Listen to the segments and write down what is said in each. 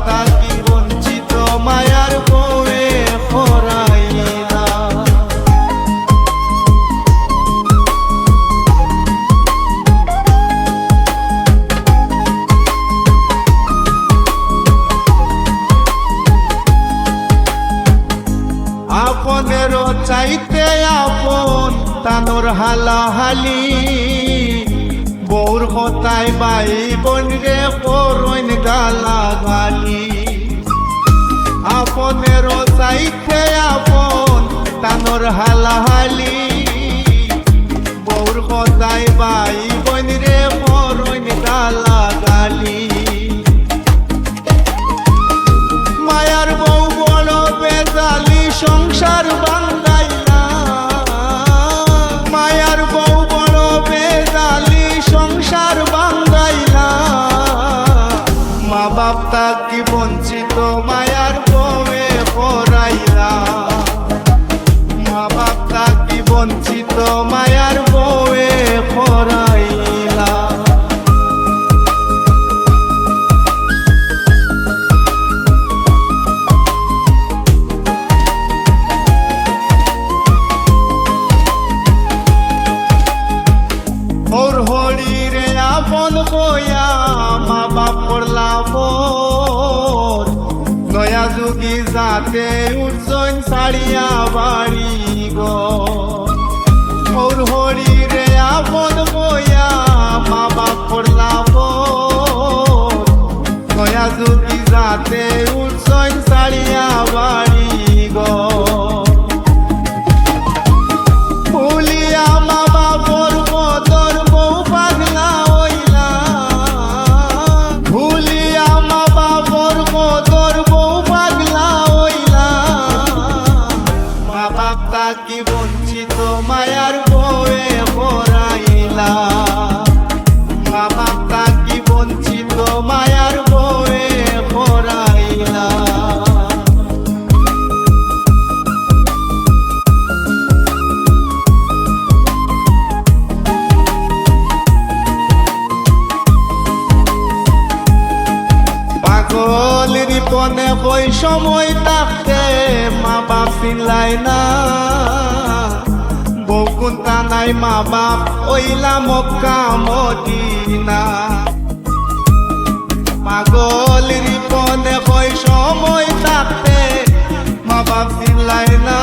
থাকি বঞ্চিত মায়ার বউয়ে পরাইলা। আপনের চাইতে আপন তানোর হালাহালি, বউর হতায় বাই বোন রে করইন গালাগালি। আপনের চাইতে আপন তানোর হালাহালি, বউর হতায় বাই বোন রে করইন গালাগালি। মায়ার বউ বড় বেজালি সংসার বাঙ্গাইলা, মায়ার বউ বড় বেজালি সংসার বাঙ্গাইলা। মা বাপ থাকি বঞ্চিত মায়ার বউয়ে পরাইলা, মা বাপ থাকি বঞ্চিত মায়ার বউয়ে পরাইলা। ওর হরিরে আপন বয়া মা বাপ করলা বোর, নয়া যুগি যাতে উঠছন ছাড়িয়া বাড়ি গো। ওর হরিরে আপন বয়া মা বাপ করলা বোর, নয়া যুগি যাতে উঠছন ছাড়িয়া বাড়ি গো। ভুলিয়া মা বাপর কদর বউ পাগলা হইলা, ভুলিয়া মা বাপর কদর বউ পাগলা হইলা। মা বাপ থাকি বঞ্চিত মায়ার বউয়ে পরাইলা, মা বাপ থাকি বঞ্চিত মায়ার বউয়ে পরাইলা। পাগলের পনে বই সময় থাকতে মা বাপ চিনলাই না, বউ কুন্তা নাই মা বাপ ওইলা মক্কা মদিনা। পাগলের পনে বই সময় থাকতে মা বাপ চিনলাই না,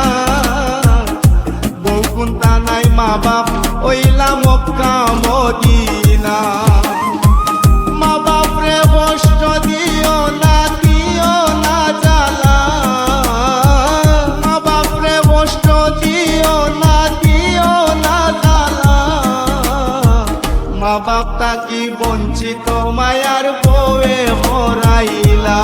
বউ কুন্তা নাই মা বাপ ওইলা মক্কা মদিনা। মা বাপ রে কষ্ট দিও না, দিও না জ্বালা, মা বাপ রে কষ্ট দিও না, দিও না জ্বালা। মা বাপ থাকি বঞ্চিত মায়ার বউয়ে পরাইলা।